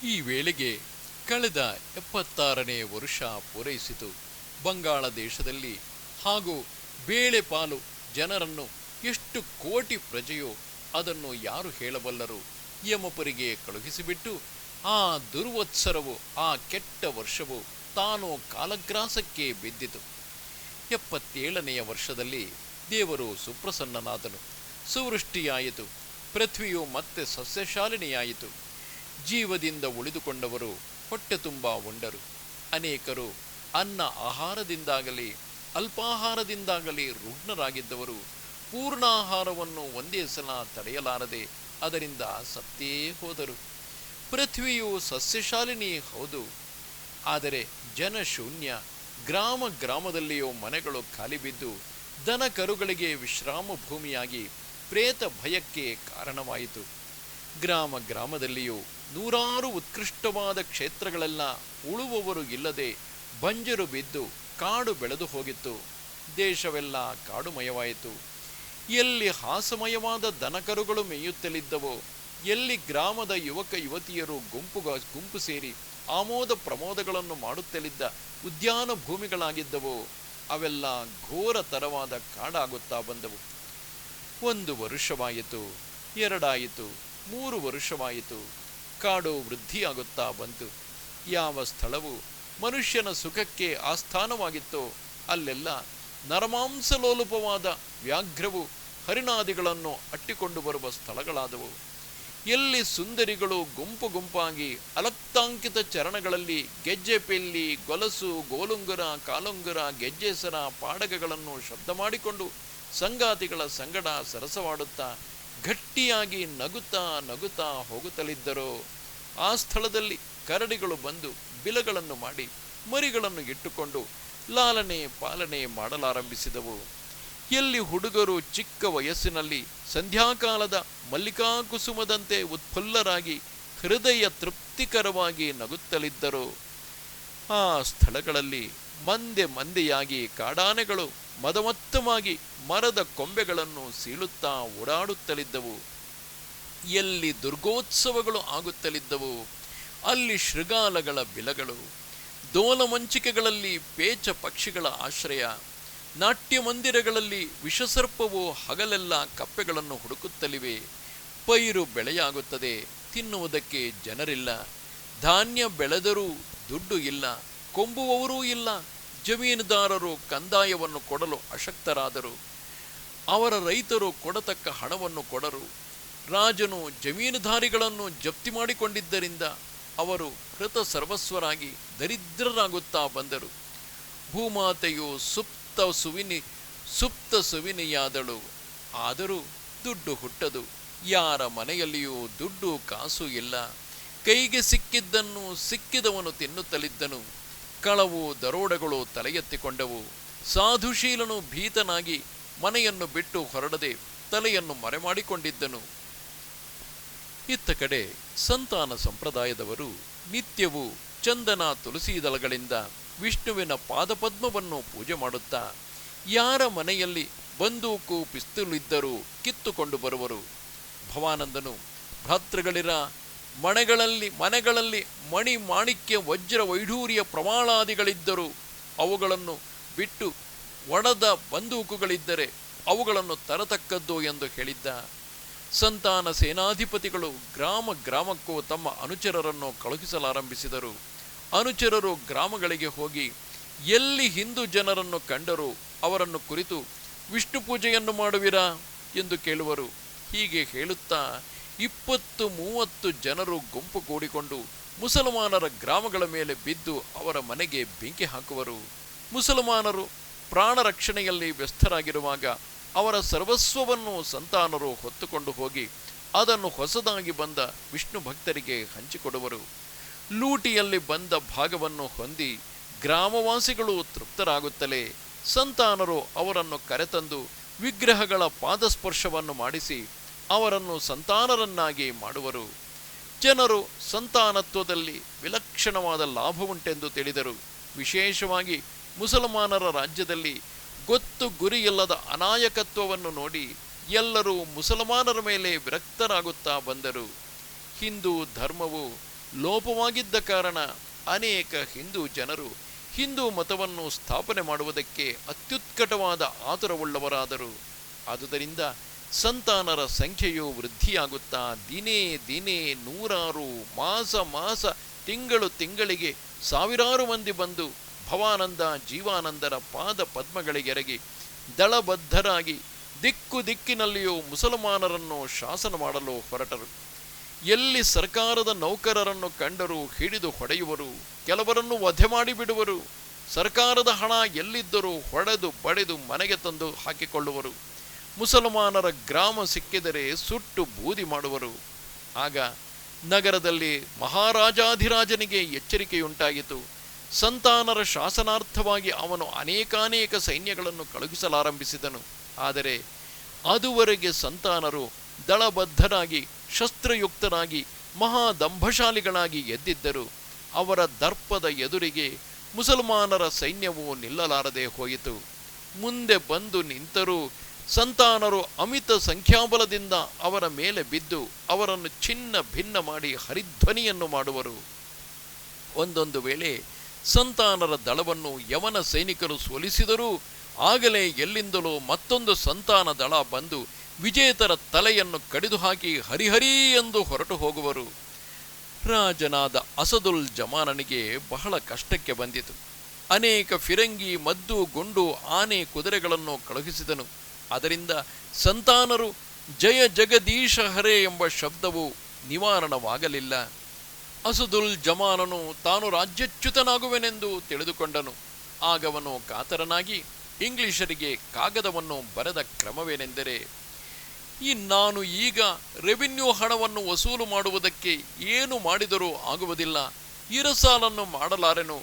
ಈ ವೇಳೆಗೆ ಕಳೆದ 76ನೇ ವರುಷ ಪೂರೈಸಿತು. ಬಂಗಾಳ ದೇಶದಲ್ಲಿ ಹಾಗೂ ಬೇಳೆಪಾಲು ಜನರನ್ನು ಎಷ್ಟು ಕೋಟಿ ಪ್ರಜೆಯೋ ಅದನ್ನು ಯಾರು ಹೇಳಬಲ್ಲರು. ಯಮಪುರಿಗೆ ಕಳುಹಿಸಿಬಿಟ್ಟು ಆ ದುರ್ವತ್ಸರವು, ಆ ಕೆಟ್ಟ ವರ್ಷವು ತಾನು ಕಾಲಗ್ರಾಸಕ್ಕೆ ಬಿದ್ದಿತು. 77ನೆಯ ವರ್ಷದಲ್ಲಿ ದೇವರು ಸುಪ್ರಸನ್ನನಾದನು. ಸುವೃಷ್ಟಿಯಾಯಿತು. ಪೃಥ್ವಿಯು ಮತ್ತೆ ಸಸ್ಯಶಾಲಿನಿಯಾಯಿತು. ಜೀವದಿಂದ ಉಳಿದುಕೊಂಡವರು ಹೊಟ್ಟೆ ತುಂಬ ಉಂಡರು. ಅನೇಕರು ಅನ್ನ ಆಹಾರದಿಂದಾಗಲಿ ಅಲ್ಪಾಹಾರದಿಂದಾಗಲಿ ರುಗ್ಣರಾಗಿದ್ದವರು ಪೂರ್ಣಾಹಾರವನ್ನು ಒಂದೇ ಸಲ ತಡೆಯಲಾರದೆ ಅದರಿಂದ ಸತ್ತೇ ಹೋದರು. ಪೃಥ್ವಿಯು ಸಸ್ಯಶಾಲಿನಿ ಹೌದು, ಆದರೆ ಜನಶೂನ್ಯ. ಗ್ರಾಮ ಗ್ರಾಮದಲ್ಲಿಯೂ ಮನೆಗಳು ಖಾಲಿ ಬಿದ್ದು ದನ ಕರುಗಳಿಗೆ ವಿಶ್ರಾಮ ಭೂಮಿಯಾಗಿ ಪ್ರೇತ ಭಯಕ್ಕೆ ಕಾರಣವಾಯಿತು. ಗ್ರಾಮ ಗ್ರಾಮದಲ್ಲಿಯೂ ನೂರಾರು ಉತ್ಕೃಷ್ಟವಾದ ಕ್ಷೇತ್ರಗಳೆಲ್ಲ ಉಳುವವರು ಇಲ್ಲದೆ ಬಂಜರು ಬಿದ್ದು ಕಾಡು ಬೆಳೆದು ಹೋಗಿತ್ತು. ದೇಶವೆಲ್ಲ ಕಾಡುಮಯವಾಯಿತು. ಎಲ್ಲಿ ಹಾಸಮಯವಾದ ದನಕರುಗಳು ಮೇಯುತ್ತಲಿದ್ದವೋ, ಎಲ್ಲಿ ಗ್ರಾಮದ ಯುವಕ ಯುವತಿಯರು ಗುಂಪು ಸೇರಿ ಆಮೋದ ಪ್ರಮೋದಗಳನ್ನು ಮಾಡುತ್ತಲಿದ್ದ ಉದ್ಯಾನ ಭೂಮಿಗಳಾಗಿದ್ದವೋ, ಅವೆಲ್ಲ ಘೋರ ತರವಾದ ಕಾಡಾಗುತ್ತಾ ಬಂದವು. 1 ವರುಷವಾಯಿತು, 2 3 ವರುಷವಾಯಿತು. ಕಾಡು ವೃದ್ಧಿಯಾಗುತ್ತಾ ಬಂತು. ಯಾವ ಸ್ಥಳವು ಮನುಷ್ಯನ ಸುಖಕ್ಕೆ ಆಸ್ಥಾನವಾಗಿತ್ತೋ ಅಲ್ಲೆಲ್ಲ ನರಮಾಂಸಲೋಲುಪವಾದ ವ್ಯಾಘ್ರವು ಹರಿಣಾದಿಗಳನ್ನು ಅಟ್ಟಿಕೊಂಡು ಬರುವ ಸ್ಥಳಗಳಾದವು. ಎಲ್ಲಿ ಸುಂದರಿಗಳು ಗುಂಪು ಗುಂಪಾಗಿ ಅಲಕ್ತಾಂಕಿತ ಚರಣಗಳಲ್ಲಿ ಗೆಜ್ಜೆ ಪೆಲ್ಲಿ, ಗೊಲಸು, ಗೋಲುಂಗುರ, ಕಾಲುಂಗುರ, ಗೆಜ್ಜೆಸರ, ಪಾಡಗಗಳನ್ನು ಶಬ್ದ ಮಾಡಿಕೊಂಡು ಸಂಗಾತಿಗಳ ಸಂಗಡ ಸರಸವಾಡುತ್ತಾ ಗಟ್ಟಿಯಾಗಿ ನಗುತ್ತಾ ನಗುತ್ತಾ ಹೋಗುತ್ತಲಿದ್ದರೋ, ಆ ಸ್ಥಳದಲ್ಲಿ ಕರಡಿಗಳು ಬಂದು ಬಿಲಗಳನ್ನು ಮಾಡಿ ಮರಿಗಳನ್ನು ಇಟ್ಟುಕೊಂಡು ಲಾಲನೆ ಪಾಲನೆ ಮಾಡಲಾರಂಭಿಸಿದವು. ಎಲ್ಲಿ ಹುಡುಗರು ಚಿಕ್ಕ ವಯಸ್ಸಿನಲ್ಲಿ ಸಂಧ್ಯಾಕಾಲದ ಮಲ್ಲಿಕಾ ಕುಸುಮದಂತೆ ಉತ್ಫುಲ್ಲರಾಗಿ ಹೃದಯ ತೃಪ್ತಿಕರವಾಗಿ ನಗುತ್ತಲಿದ್ದರೋ, ಆ ಸ್ಥಳಗಳಲ್ಲಿ ಮಂದೆಯಾಗಿ ಕಾಡಾನೆಗಳು ಮದಮತ್ತವಾಗಿ ಮರದ ಕೊಂಬೆಗಳನ್ನು ಸೀಳುತ್ತಾ ಓಡಾಡುತ್ತಲಿದ್ದವು. ಎಲ್ಲಿ ದುರ್ಗೋತ್ಸವಗಳು ಆಗುತ್ತಲಿದ್ದವು ಅಲ್ಲಿ ಶೃಗಾಲಗಳ ಬಿಲಗಳು, ದೋಲಮಂಚಿಕೆಗಳಲ್ಲಿ ಪೇಚ ಪಕ್ಷಿಗಳ ಆಶ್ರಯ, ನಾಟ್ಯ ಮಂದಿರಗಳಲ್ಲಿ ವಿಷಸರ್ಪವು ಹಗಲೆಲ್ಲ ಕಪ್ಪೆಗಳನ್ನು ಹುಡುಕುತ್ತಲಿವೆ. ಪೈರು ಬೆಳೆಯಾಗುತ್ತದೆ, ತಿನ್ನುವುದಕ್ಕೆ ಜನರಿಲ್ಲ. ಧಾನ್ಯ ಬೆಳೆದರೂ ದುಡ್ಡು ಇಲ್ಲ, ಕೊಂಬುವವರೂ ಇಲ್ಲ. ಜಮೀನುದಾರರು ಕಂದಾಯವನ್ನು ಕೊಡಲು ಅಶಕ್ತರಾದರು. ಅವರ ರೈತರು ಕೊಡತಕ್ಕ ಹಣವನ್ನು ಕೊಡರು. ರಾಜನು ಜಮೀನುದಾರಿಗಳನ್ನು ಜಪ್ತಿ ಮಾಡಿಕೊಂಡಿದ್ದರಿಂದ ಅವರು ಕೃತ ಸರ್ವಸ್ವರಾಗಿ ದರಿದ್ರರಾಗುತ್ತಾ ಬಂದರು. ಭೂಮಾತೆಯು ಸುಪ್ತ ಸುವಿನಿಯಾದಳು. ಆದರೂ ದುಡ್ಡು ಹುಟ್ಟದು. ಯಾರ ಮನೆಯಲ್ಲಿಯೂ ದುಡ್ಡು ಕಾಸು ಇಲ್ಲ. ಕೈಗೆ ಸಿಕ್ಕಿದ್ದನ್ನು ಸಿಕ್ಕಿದವನು ತಿನ್ನುತ್ತಲಿದ್ದನು. ಕಳವು ದರೋಡೆಗಳು ತಲೆ ಎತ್ತಿಕೊಂಡವು. ಸಾಧುಶೀಲನು ಭೀತನಾಗಿ ಮನೆಯನ್ನು ಬಿಟ್ಟು ಹೊರಡದೆ ತಲೆಯನ್ನು ಮರೆಮಾಡಿಕೊಂಡಿದ್ದನು. ಇತ್ತ ಕಡೆ ಸಂತಾನ ಸಂಪ್ರದಾಯದವರು ನಿತ್ಯವೂ ಚಂದನ ತುಳಸಿ ದಳಗಳಿಂದ ವಿಷ್ಣುವಿನ ಪಾದಪದ್ಮವನ್ನು ಪೂಜೆ ಮಾಡುತ್ತಾ ಯಾರ ಮನೆಯಲ್ಲಿ ಬಂದೂಕು ಪಿಸ್ತೂಲಿದ್ದರೂ ಕಿತ್ತುಕೊಂಡು ಬರುವರು. ಭವಾನಂದನು ಭ್ರಾತೃಗಳಿರ ಮನೆಗಳಲ್ಲಿ ಮಣಿ ಮಾಣಿಕ್ಯ ವಜ್ರ ವೈಢೂರ್ಯ ಪ್ರಮಾಣಾದಿಗಳಿದ್ದರೂ ಅವುಗಳನ್ನು ಬಿಟ್ಟು ಒಣದ ಬಂದೂಕುಗಳಿದ್ದರೆ ಅವುಗಳನ್ನು ತರತಕ್ಕದ್ದು ಎಂದು ಹೇಳಿದ್ದ. ಸಂತಾನ ಸೇನಾಧಿಪತಿಗಳು ಗ್ರಾಮ ಗ್ರಾಮಕ್ಕೂ ತಮ್ಮ ಅನುಚರರನ್ನು ಕಳುಹಿಸಲಾರಂಭಿಸಿದರು. ಅನುಚರರು ಗ್ರಾಮಗಳಿಗೆ ಹೋಗಿ ಎಲ್ಲಿ ಹಿಂದೂ ಜನರನ್ನು ಕಂಡರೂ ಅವರನ್ನು ಕುರಿತು ವಿಷ್ಣು ಪೂಜೆಯನ್ನು ಮಾಡುವಿರಾ ಎಂದು ಕೇಳುವರು. ಹೀಗೆ ಹೇಳುತ್ತಾ 20-30 ಜನರು ಗುಂಪು ಕೂಡಿಕೊಂಡು ಮುಸಲ್ಮಾನರ ಗ್ರಾಮಗಳ ಮೇಲೆ ಬಿದ್ದು ಅವರ ಮನೆಗೆ ಬೆಂಕಿ ಹಾಕುವರು. ಮುಸಲ್ಮಾನರು ಪ್ರಾಣ ರಕ್ಷಣೆಯಲ್ಲಿ ವ್ಯಸ್ತರಾಗಿರುವಾಗ ಅವರ ಸರ್ವಸ್ವವನ್ನು ಸಂತಾನರು ಹೊತ್ತುಕೊಂಡು ಹೋಗಿ ಅದನ್ನು ಹೊಸದಾಗಿ ಬಂದ ವಿಷ್ಣು ಭಕ್ತರಿಗೆ ಹಂಚಿಕೊಡುವರು. ಲೂಟಿಯಲ್ಲಿ ಬಂದ ಭಾಗವನ್ನು ಹೊಂದಿ ಗ್ರಾಮವಾಸಿಗಳು ತೃಪ್ತರಾಗುತ್ತಲೇ ಸಂತಾನರು ಅವರನ್ನು ಕರೆತಂದು ವಿಗ್ರಹಗಳ ಪಾದಸ್ಪರ್ಶವನ್ನು ಮಾಡಿಸಿ ಅವರನ್ನು ಸಂತಾನರನ್ನಾಗಿ ಮಾಡುವರು. ಜನರು ಸಂತಾನತ್ವದಲ್ಲಿ ವಿಲಕ್ಷಣವಾದ ಲಾಭವುಂಟೆಂದು ತಿಳಿದರು. ವಿಶೇಷವಾಗಿ ಮುಸಲ್ಮಾನರ ರಾಜ್ಯದಲ್ಲಿ ಗೊತ್ತು ಗುರಿಯಿಲ್ಲದ ಅನಾಯಕತ್ವವನ್ನು ನೋಡಿ ಎಲ್ಲರೂ ಮುಸಲ್ಮಾನರ ಮೇಲೆ ವಿರಕ್ತರಾಗುತ್ತಾ ಬಂದರು. ಹಿಂದೂ ಧರ್ಮವು ಲೋಪವಾಗಿದ್ದ ಕಾರಣ ಅನೇಕ ಹಿಂದೂ ಜನರು ಹಿಂದೂ ಮತವನ್ನು ಸ್ಥಾಪನೆ ಮಾಡುವುದಕ್ಕೆ ಅತ್ಯುತ್ಕಟವಾದ ಆತುರವುಳ್ಳವರಾದರು. ಆದುದರಿಂದ ಸಂತಾನರ ಸಂಖ್ಯೆಯು ವೃದ್ಧಿಯಾಗುತ್ತಾ ದಿನೇ ದಿನೇ ನೂರಾರು, ಮಾಸ ತಿಂಗಳು ತಿಂಗಳಿಗೆ ಸಾವಿರಾರು ಮಂದಿ ಬಂದು ಭವಾನಂದ ಜೀವಾನಂದರ ಪಾದ ಪದ್ಮಗಳಿಗೆರಗಿ ದಳಬದ್ಧರಾಗಿ ದಿಕ್ಕು ದಿಕ್ಕಿನಲ್ಲಿಯೂ ಮುಸಲ್ಮಾನರನ್ನು ಶಾಸನ ಮಾಡಲು ಹೊರಟರು. ಎಲ್ಲಿ ಸರ್ಕಾರದ ನೌಕರರನ್ನು ಕಂಡರೂ ಹಿಡಿದು ಹೊಡೆಯುವರು, ಕೆಲವರನ್ನು ವಧೆ ಮಾಡಿಬಿಡುವರು. ಸರ್ಕಾರದ ಹಣ ಎಲ್ಲಿದ್ದರೂ ಹೊಡೆದು ಬಡೆದು ಮನೆಗೆ ತಂದು ಹಾಕಿಕೊಳ್ಳುವರು. ಮುಸಲ್ಮಾನರ ಗ್ರಾಮ ಸಿಕ್ಕಿದರೆ ಸುಟ್ಟು ಬೂದಿ ಮಾಡುವರು. ಆಗ ನಗರದಲ್ಲಿ ಮಹಾರಾಜಾಧಿರಾಜನಿಗೆ ಎಚ್ಚರಿಕೆಯುಂಟಾಯಿತು. ಸಂತಾನರ ಶಾಸನಾರ್ಥವಾಗಿ ಅವನು ಅನೇಕಾನೇಕ ಸೈನ್ಯಗಳನ್ನು ಕಳುಹಿಸಲಾರಂಭಿಸಿದನು. ಆದರೆ ಅದುವರೆಗೆ ಸಂತಾನರು ದಳಬದ್ಧರಾಗಿ ಶಸ್ತ್ರಯುಕ್ತರಾಗಿ ಮಹಾದಂಭಶಾಲಿಗಳಾಗಿ ಎದ್ದಿದ್ದರು. ಅವರ ದರ್ಪದ ಎದುರಿಗೆ ಮುಸಲ್ಮಾನರ ಸೈನ್ಯವು ನಿಲ್ಲಲಾರದೆ ಹೋಯಿತು. ಮುಂದೆ ಬಂದು ನಿಂತರೂ ಸಂತಾನರು ಅಮಿತ ಸಂಖ್ಯಾಬಲದಿಂದ ಅವರ ಮೇಲೆ ಬಿದ್ದು ಅವರನ್ನು ಚಿನ್ನ ಭಿನ್ನ ಮಾಡಿ ಹರಿಧ್ವನಿಯನ್ನು ಮಾಡುವರು. ಒಂದೊಂದು ವೇಳೆ ಸಂತಾನರ ದಳವನ್ನು ಯವನ ಸೈನಿಕರು ಸೋಲಿಸಿದರೂ ಆಗಲೇ ಎಲ್ಲಿಂದಲೋ ಮತ್ತೊಂದು ಸಂತಾನ ದಳ ಬಂದು ವಿಜೇತರ ತಲೆಯನ್ನು ಕಡಿದು ಹಾಕಿ ಹರಿಹರಿ ಎಂದು ಹೊರಟು ಹೋಗುವರು. ರಾಜನಾದ ಅಸದುಲ್ ಜಮಾನನಿಗೆ ಬಹಳ ಕಷ್ಟಕ್ಕೆ ಬಂದಿತು. ಅನೇಕ ಫಿರಂಗಿ, ಮದ್ದು, ಗುಂಡು, ಆನೆ, ಕುದುರೆಗಳನ್ನು ಕಳುಹಿಸಿದನು. ಅದರಿಂದ ಸಂತಾನರು ಜಯ ಜಗದೀಶ ಹರೇ ಎಂಬ ಶಬ್ದವು ನಿವಾರಣವಾಗಲಿಲ್ಲ. ಅಸದುಲ್ ಜಮಾನನು ತಾನು ರಾಜ್ಯಚ್ಯುತನಾಗುವೆನೆಂದು ತಿಳಿದುಕೊಂಡನು. ಆಗವನು ಕಾತರನಾಗಿ ಇಂಗ್ಲಿಷರಿಗೆ ಕಾಗದವನ್ನು ಬರೆದ ಕ್ರಮವೇನೆಂದರೆ, ನಾನು ಈಗ ರೆವಿನ್ಯೂ ಹಣವನ್ನು ವಸೂಲು ಮಾಡುವುದಕ್ಕೆ ಏನು ಮಾಡಿದರೂ ಆಗುವುದಿಲ್ಲ, ಇರಸಾಲನ್ನು ಮಾಡಲಾರೆನು.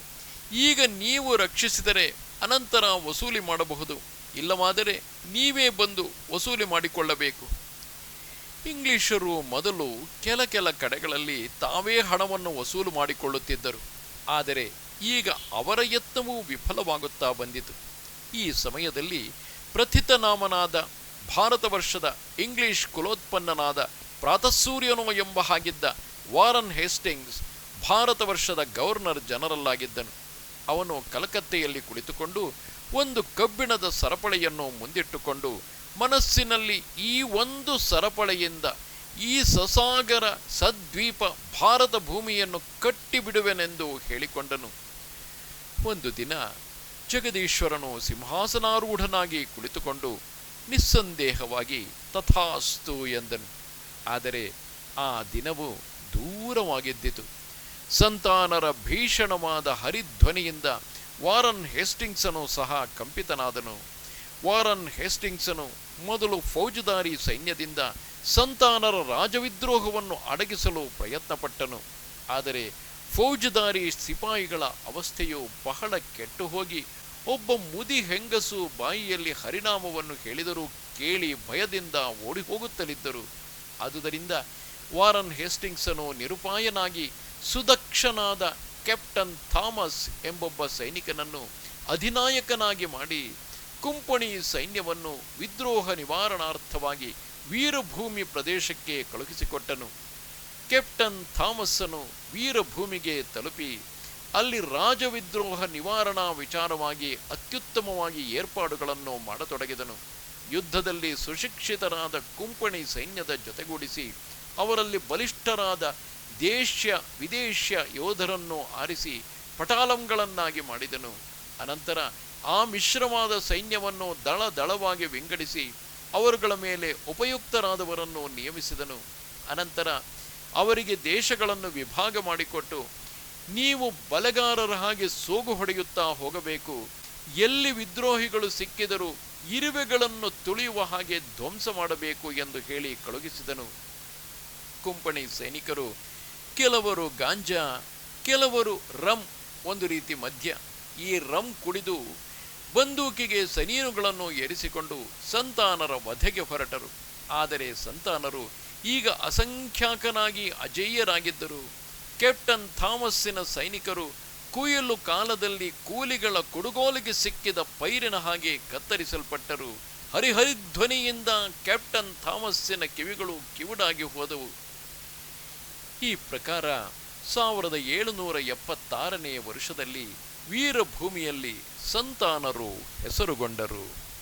ಈಗ ನೀವು ರಕ್ಷಿಸಿದರೆ ಅನಂತರ ವಸೂಲಿ ಮಾಡಬಹುದು, ಇಲ್ಲವಾದರೆ ನೀವೇ ಬಂದು ವಸೂಲಿ ಮಾಡಿಕೊಳ್ಳಬೇಕು. ಇಂಗ್ಲಿಷರು ಮೊದಲು ಕೆಲ ಕಡೆಗಳಲ್ಲಿ ತಾವೇ ಹಣವನ್ನು ವಸೂಲು ಮಾಡಿಕೊಳ್ಳುತ್ತಿದ್ದರು. ಆದರೆ ಈಗ ಅವರ ಯತ್ನವೂ ವಿಫಲವಾಗುತ್ತಾ ಬಂದಿತು. ಈ ಸಮಯದಲ್ಲಿ ಪ್ರಥಿತನಾಮನಾದ ಭಾರತ ವರ್ಷದ ಇಂಗ್ಲಿಷ್ ಕುಲೋತ್ಪನ್ನನಾದ ಪ್ರಾತಃಸೂರ್ಯನೋ ಎಂಬ ಹಾಗಿದ್ದ ವಾರನ್ ಹೇಸ್ಟಿಂಗ್ಸ್ ಭಾರತ ವರ್ಷದ ಗವರ್ನರ್ ಜನರಲ್ ಆಗಿದ್ದನು. ಅವನು ಕಲಕತ್ತೆಯಲ್ಲಿ ಕುಳಿತುಕೊಂಡು ಒಂದು ಕಬ್ಬಿಣದ ಸರಪಳೆಯನ್ನು ಮುಂದಿಟ್ಟುಕೊಂಡು ಮನಸ್ಸಿನಲ್ಲಿ ಈ ಒಂದು ಸರಪಳೆಯಿಂದ ಈ ಸಸಾಗರ ಸದ್ವೀಪ ಭಾರತ ಭೂಮಿಯನ್ನು ಕಟ್ಟಿಬಿಡುವೆನೆಂದು ಹೇಳಿಕೊಂಡನು. ಒಂದು ದಿನ ಜಗದೀಶ್ವರನು ಸಿಂಹಾಸನಾರೂಢನಾಗಿ ಕುಳಿತುಕೊಂಡು ನಿಸ್ಸಂದೇಹವಾಗಿ ತಥಾಸ್ತು ಎಂದನು. ಆದರೆ ಆ ದಿನವು ದೂರವಾಗಿದ್ದಿತು. ಸಂತಾನರ ಭೀಷಣವಾದ ಹರಿಧ್ವನಿಯಿಂದ ವಾರನ್ ಹೇಸ್ಟಿಂಗ್ಸನು ಸಹ ಕಂಪಿತನಾದನು. ವಾರನ್ ಹೇಸ್ಟಿಂಗ್ಸನು ಮೊದಲು ಫೌಜದಾರಿ ಸೈನ್ಯದಿಂದ ಸಂತಾನರ ರಾಜವಿದ್ರೋಹವನ್ನು ಅಡಗಿಸಲು ಪ್ರಯತ್ನಪಟ್ಟನು. ಆದರೆ ಫೌಜದಾರಿ ಸಿಪಾಯಿಗಳ ಅವಸ್ಥೆಯು ಬಹಳ ಕೆಟ್ಟು ಹೋಗಿ ಒಬ್ಬ ಮುದಿ ಹೆಂಗಸು ಬಾಯಿಯಲ್ಲಿ ಹರಿನಾಮವನ್ನು ಹೇಳಿದರೂ ಕೇಳಿ ಭಯದಿಂದ ಓಡಿ ಹೋಗುತ್ತಲಿದ್ದರು. ಆದುದರಿಂದ ವಾರನ್ ಹೇಸ್ಟಿಂಗ್ಸನು ನಿರುಪಾಯನಾಗಿ ಸುದಕ್ಷನಾದ ಕ್ಯಾಪ್ಟನ್ ಥಾಮಸ್ ಎಂಬೊಬ್ಬ ಸೈನಿಕನನ್ನು ಅಧಿನಾಯಕನಾಗಿ ಮಾಡಿ ಕುಂಪಣಿ ಸೈನ್ಯವನ್ನು ವಿದ್ರೋಹ ನಿವಾರಣಾರ್ಥವಾಗಿ ವೀರಭೂಮಿ ಪ್ರದೇಶಕ್ಕೆ ಕಳುಹಿಸಿಕೊಟ್ಟನು. ಕ್ಯಾಪ್ಟನ್ ಥಾಮಸ್ಸನು ವೀರಭೂಮಿಗೆ ತಲುಪಿ ಅಲ್ಲಿ ರಾಜವಿದ್ರೋಹ ನಿವಾರಣಾ ವಿಚಾರವಾಗಿ ಅತ್ಯುತ್ತಮವಾಗಿ ಏರ್ಪಾಡುಗಳನ್ನು ಮಾಡತೊಡಗಿದನು. ಯುದ್ಧದಲ್ಲಿ ಸುಶಿಕ್ಷಿತರಾದ ಕುಂಪಣಿ ಸೈನ್ಯದ ಜೊತೆಗೂಡಿಸಿ ಅವರಲ್ಲಿ ಬಲಿಷ್ಠರಾದ ದೇಶ್ಯ ವಿದೇಶ್ಯ ಯೋಧರನ್ನು ಆರಿಸಿ ಪಟಾಲಂಗಳನ್ನಾಗಿ ಮಾಡಿದನು. ಅನಂತರ ಆ ಮಿಶ್ರವಾದ ಸೈನ್ಯವನ್ನು ದಳವಾಗಿ ವಿಂಗಡಿಸಿ ಅವರುಗಳ ಮೇಲೆ ಉಪಯುಕ್ತರಾದವರನ್ನು ನಿಯಮಿಸಿದನು. ಅನಂತರ ಅವರಿಗೆ ದೇಶಗಳನ್ನು ವಿಭಾಗ ಮಾಡಿಕೊಟ್ಟು, ನೀವು ಬಲೆಗಾರರ ಹಾಗೆ ಸೋಗು ಹೊಡೆಯುತ್ತಾ ಹೋಗಬೇಕು, ಎಲ್ಲಿ ವಿದ್ರೋಹಿಗಳು ಸಿಕ್ಕಿದರೂ ಇರುವೆಗಳನ್ನು ತುಳಿಯುವ ಹಾಗೆ ಧ್ವಂಸ ಮಾಡಬೇಕು ಎಂದು ಹೇಳಿ ಕಳುಹಿಸಿದನು. ಕುಂಪಣಿ ಸೈನಿಕರು ಕೆಲವರು ಗಾಂಜಾ, ಕೆಲವರು ರಮ್, ಒಂದು ರೀತಿ ಮದ್ಯ, ಈ ರಮ್ ಕುಡಿದು ಬಂದೂಕಿಗೆ ಸನೀನುಗಳನ್ನು ಏರಿಸಿಕೊಂಡು ಸಂತಾನರ ವಧೆಗೆ ಹೊರಟರು. ಆದರೆ ಸಂತಾನರು ಈಗ ಅಸಂಖ್ಯಾಕನಾಗಿ ಅಜೇಯರಾಗಿದ್ದರು. ಕ್ಯಾಪ್ಟನ್ ಥಾಮಸ್ಸಿನ ಸೈನಿಕರು ಕುಯಿಲು ಕಾಲದಲ್ಲಿ ಕೂಲಿಗಳ ಕುಡುಗೋಲಿಗೆ ಸಿಕ್ಕಿದ ಪೈರಿನ ಹಾಗೆ ಕತ್ತರಿಸಲ್ಪಟ್ಟರು. ಹರಿಹರಿಧ್ವನಿಯಿಂದ ಕ್ಯಾಪ್ಟನ್ ಥಾಮಸ್ಸಿನ ಕಿವಿಗಳು ಕಿವುಡಾಗಿ ಹೋದವು. ಈ ಪ್ರಕಾರ 1776ನೇ ವರ್ಷದಲ್ಲಿ ವೀರಭೂಮಿಯಲ್ಲಿ ಸಂತಾನರು ಹೆಸರುಗೊಂಡರು.